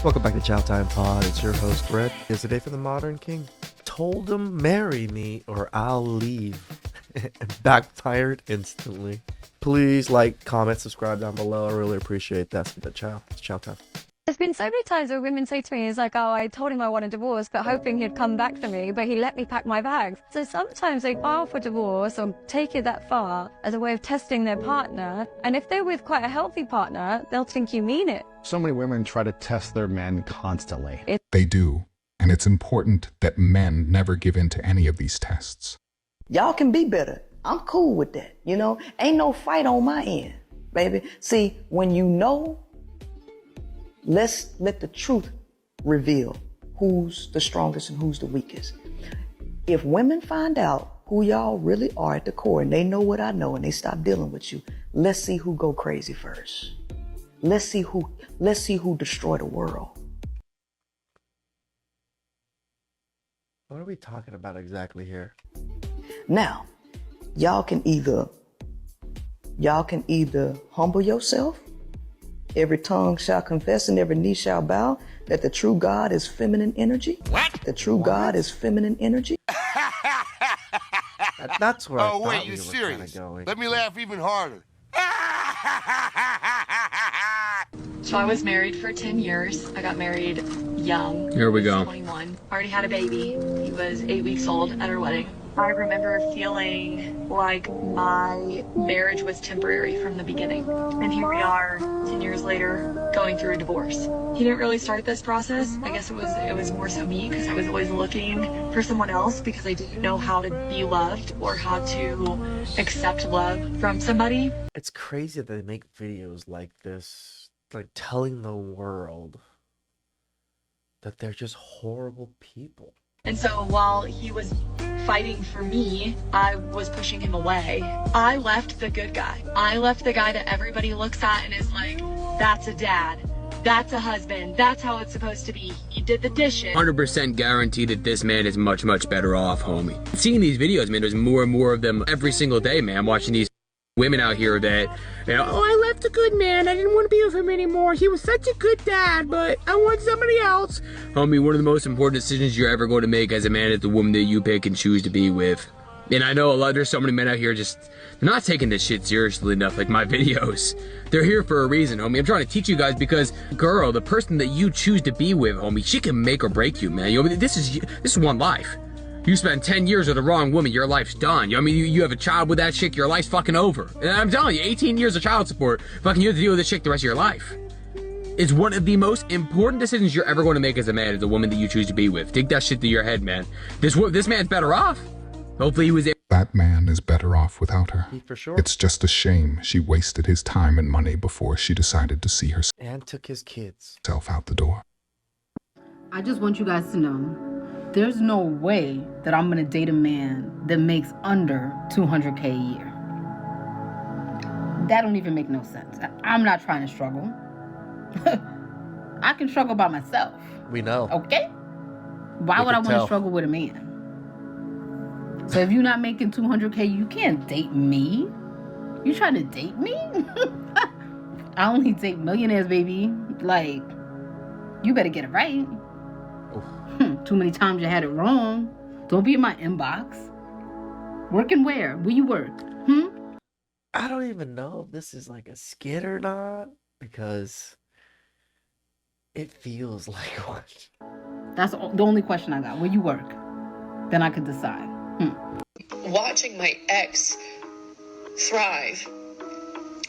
Welcome back to Chow Time Pod. It's your host, Brett. It's the day for the modern king. Told him, marry me or I'll leave. Backfired instantly. Please like, comment, subscribe down below. I really appreciate that. It's Chow Time. There's been so many times where women say to me, it's like, oh, I told him I want a divorce, but hoping he'd come back to me, but he let me pack my bags. So sometimes they file for divorce or take it that far as a way of testing their partner. And if they're with quite a healthy partner, they'll think you mean it. So many women try to test their men constantly. They do. And it's important that men never give in to any of these tests. Y'all can be better. I'm cool with that. You know, ain't no fight on my end, baby. See, when you know, let's let the truth reveal who's the strongest and who's the weakest. If women find out who y'all really are at the core and they know what I know and they stop dealing with you, let's see who go crazy first. Let's see who destroy the world. What are we talking about exactly here? Now, y'all can either humble yourself. Every tongue shall confess and every knee shall bow that the true God is feminine energy. What? The true God is feminine energy. That's where I Oh, thought wait, we you're were serious? kinda going. Let me laugh even harder. So I was married for 10 years. I got married young. Here we go. 21. Already had a baby. He was 8 weeks old at our wedding. I remember feeling like my marriage was temporary from the beginning. And here we are, 10 years later, going through a divorce. He didn't really start this process. I guess it was more so me, because I was always looking for someone else because I didn't know how to be loved or how to accept love from somebody. It's crazy that they make videos like this, like telling the world that they're just horrible people. And so while he was fighting for me, I was pushing him away. I left the good guy. I left the guy that everybody looks at and is like, that's a dad. That's a husband. That's how it's supposed to be. He did the dishes. 100% guarantee that this man is much, much better off, homie. Seeing these videos, man, there's more and more of them every single day, man. I'm watching these women out here that, you know, oh, I left a good man. I didn't want to be with him anymore. He was such a good dad, but I want somebody else. Homie, one of the most important decisions you're ever going to make as a man is the woman that you pick and choose to be with. And I know there's so many men out here just, they're not taking this shit seriously enough, like my videos. They're here for a reason, homie. I'm trying to teach you guys because, girl, the person that you choose to be with, homie, she can make or break you, man. You know, this is one life. You spend 10 years with the wrong woman, your life's done. You know, I mean, you have a child with that chick, your life's fucking over. And I'm telling you, 18 years of child support, fucking you have to deal with this chick the rest of your life. It's one of the most important decisions you're ever going to make as a man, is the woman that you choose to be with. Take that shit to your head, man. This man's better off. Hopefully he was able. That man is better off without her. For sure. It's just a shame she wasted his time and money before she decided to see herself And took his kids. out the door. I just want you guys to know, there's no way that I'm gonna date a man that makes under 200K a year. That don't even make no sense. I'm not trying to struggle. I can struggle by myself. We know. Okay? Why would I want to struggle with a man? So if you're not making 200K, you can't date me. You trying to date me? I only date millionaires, baby. Like, you better get it right. Too many times you had it wrong. Don't be in my inbox. Working where? Where you work? I don't even know if this is like a skit or not, because it feels like one. That's the only question I got. Where you work? Then I could decide. Watching my ex thrive,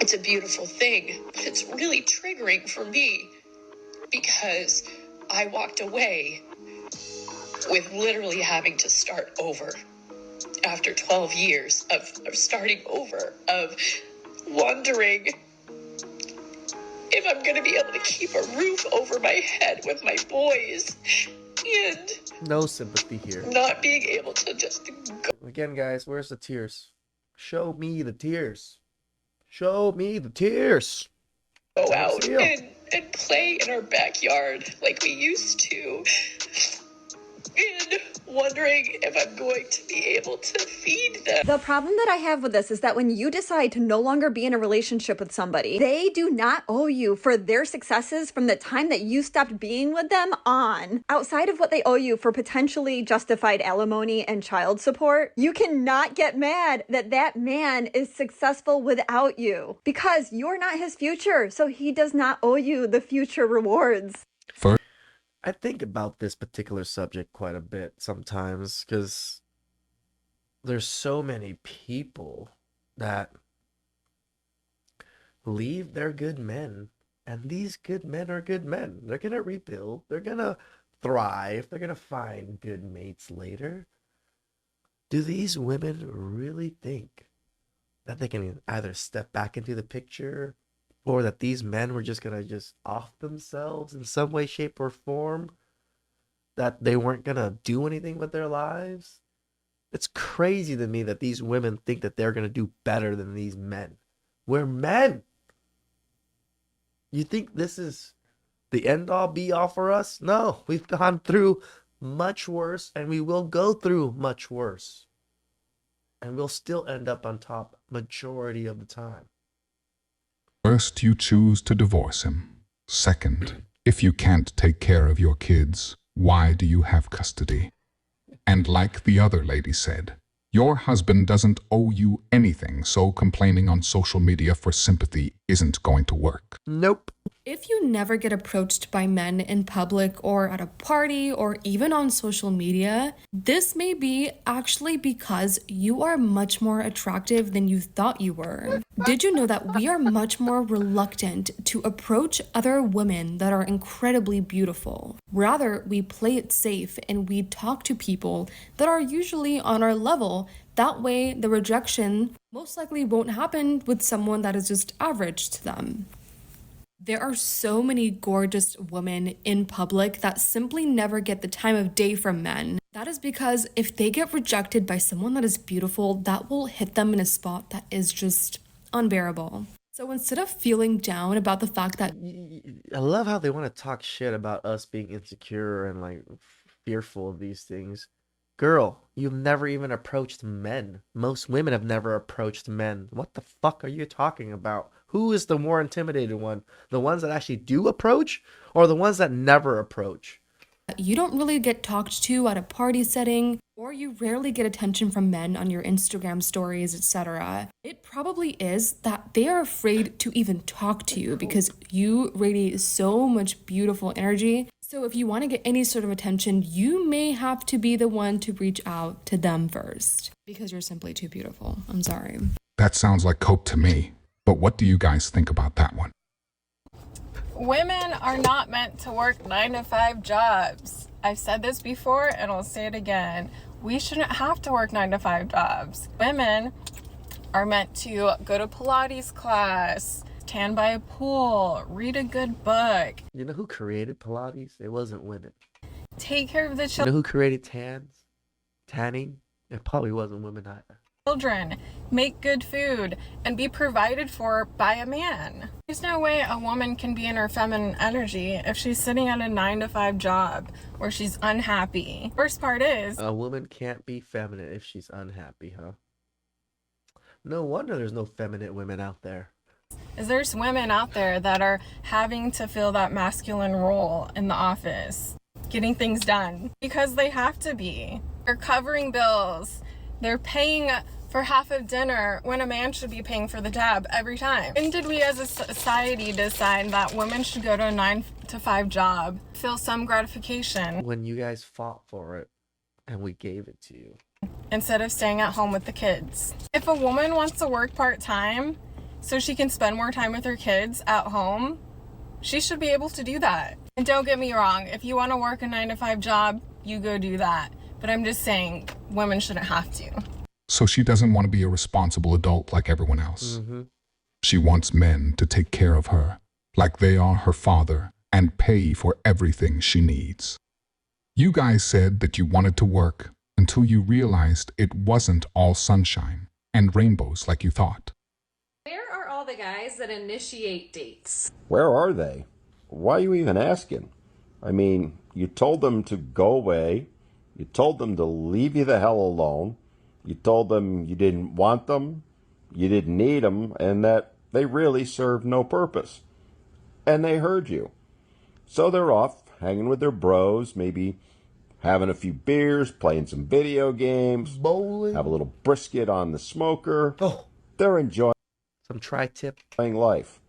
it's a beautiful thing, but it's really triggering for me because I walked away with literally having to start over after 12 years of starting over, of wondering if I'm going to be able to keep a roof over my head with my boys and No sympathy here. not being able to just go Again, guys, where's the tears? Show me the tears. Show me the tears. out Yeah. and play in our backyard like we used to. and wondering if I'm going to be able to feed them. The problem that I have with this is that when you decide to no longer be in a relationship with somebody, they do not owe you for their successes from the time that you stopped being with them on. Outside of what they owe you for potentially justified alimony and child support, you cannot get mad that that man is successful without you because you're not his future, so he does not owe you the future rewards. I think about this particular subject quite a bit sometimes because there's so many people that leave their good men, and these good men are good men. They're going to rebuild, they're going to thrive, they're going to find good mates later. Do these women really think that they can either step back into the picture or that these men were just going to just off themselves in some way, shape, or form? That they weren't going to do anything with their lives? It's crazy to me that these women think that they're going to do better than these men. We're men. You think this is the end all be all for us? No, we've gone through much worse and we will go through much worse. And we'll still end up on top majority of the time. First, you choose to divorce him. Second, if you can't take care of your kids, why do you have custody? And like the other lady said, your husband doesn't owe you anything, so complaining on social media for sympathy isn't going to work. Nope. If you never get approached by men in public or at a party or even on social media, this may be actually because you are much more attractive than you thought you were. Did you know that we are much more reluctant to approach other women that are incredibly beautiful? Rather, we play it safe and we talk to people that are usually on our level. That way, the rejection most likely won't happen with someone that is just average to them. There are so many gorgeous women in public that simply never get the time of day from men. That is because if they get rejected by someone that is beautiful, that will hit them in a spot that is just unbearable. So instead of feeling down about the fact that... I love how they want to talk shit about us being insecure and like fearful of these things. Girl, you've never even approached men. Most women have never approached men. What the fuck are you talking about? Who is the more intimidated one? The ones that actually do approach or the ones that never approach? You don't really get talked to at a party setting, or you rarely get attention from men on your Instagram stories, etc. It probably is that they are afraid to even talk to you because you radiate so much beautiful energy. So if you want to get any sort of attention, you may have to be the one to reach out to them first because you're simply too beautiful. I'm sorry. That sounds like cope to me. But what do you guys think about that one? Women are not meant to work 9-to-5 jobs. I've said this before and I'll say it again. We shouldn't have to work 9-to-5 jobs. Women are meant to go to Pilates class, tan by a pool, read a good book. You know who created Pilates? It wasn't women. Take care of the You know who created tanning? It probably wasn't women either. Children, make good food, and be provided for by a man. There's no way a woman can be in her feminine energy if she's sitting at a 9-to-5 job where she's unhappy. Worst part is, a woman can't be feminine if she's unhappy, huh? No wonder there's no feminine women out there. There's women out there that are having to fill that masculine role in the office, getting things done because they have to be. They're covering bills. They're paying for half of dinner when a man should be paying for the tab every time. When did we as a society decide that women should go to a 9-to-5 job, feel some gratification? When you guys fought for it and we gave it to you. Instead of staying at home with the kids. If a woman wants to work part-time so she can spend more time with her kids at home, she should be able to do that. And don't get me wrong, if you want to work a 9-to-5 job, you go do that. But I'm just saying, women shouldn't have to. So she doesn't want to be a responsible adult like everyone else. Mm-hmm. She wants men to take care of her, like they are her father, and pay for everything she needs. You guys said that you wanted to work until you realized it wasn't all sunshine and rainbows like you thought. Where are all the guys that initiate dates? Where are they? Why are you even asking? I mean, you told them to go away. You told them to leave you the hell alone. You told them you didn't want them, you didn't need them, and that they really served no purpose. And they heard you. So they're off, hanging with their bros, maybe having a few beers, playing some video games, bowling, have a little brisket on the smoker. Oh, they're enjoying some tri-tip life.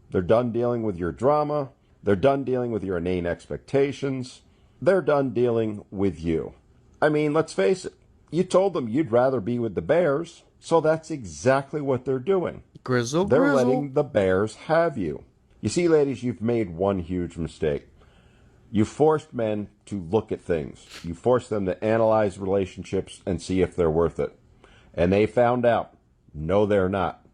They're done dealing with your drama. They're done dealing with your inane expectations. They're done dealing with you. I mean, let's face it. You told them you'd rather be with the bears, so that's exactly what they're doing. Grizzle, they're grizzle. letting the bears have you. You see, ladies, you've made one huge mistake. You forced men to look at things. You forced them to analyze relationships and see if they're worth it. And they found out, no, they're not.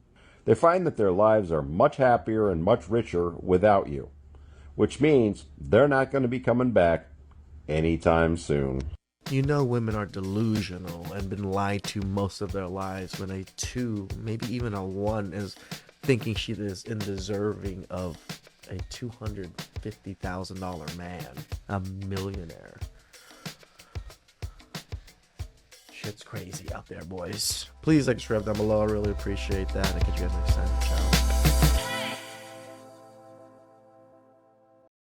They find that their lives are much happier and much richer without you, which means they're not going to be coming back anytime soon. You know women are delusional and been lied to most of their lives when a 2, maybe even a 1 is thinking she is undeserving of a $250,000 man, a millionaire. Shit's crazy out there, boys. Please like, subscribe down below. I really appreciate that. I'll catch you guys next time. Ciao.